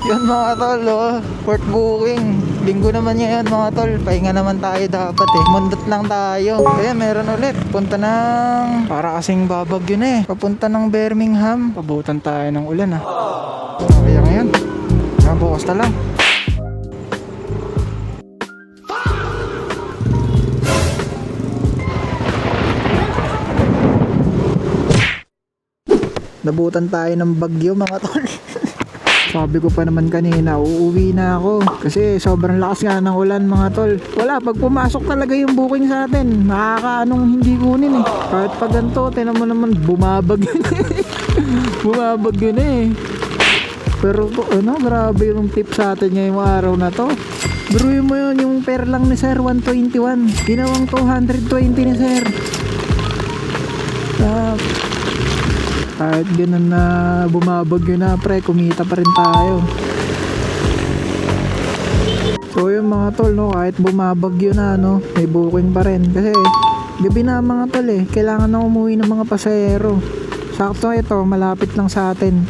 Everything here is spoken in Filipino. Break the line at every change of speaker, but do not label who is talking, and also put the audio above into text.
Yun mga tol, oh. Port booking. Linggo naman ngayon mga tol. Pahinga naman tayo dapat eh. Mundot lang tayo. Ayan, meron ulit. Punta ng... Para kasing babagyo na eh. Papunta ng Birmingham. Pabutan tayo ng ulan ah. Kaya ngayon. Bukas na lang. Nabutan tayo ng bagyo mga tol. Sabi ko pa naman kanina, uuwi na ako. Kasi sobrang lakas nga ng ulan mga tol. Wala, pag pumasok talaga yung booking sa atin, makakaanong hindi kunin eh. Kahit pag ganito, tinan mo naman, bumabagyo na eh. Bumabagyo na eh. Pero ano, grabe yung tip sa atin ngayong araw na to. Biruin mo yun, yung pair lang ni sir, 121. Ginawang 220 ni sir. Kahit ganun na bumabagyo na pre, kumita pa rin tayo. So yung mga tol, no, kahit bumabagyo na, no, may booking pa rin. Kasi gabi na mga tol eh, kailangan na umuwi ng mga pasahero. Sakto ito, malapit lang sa atin.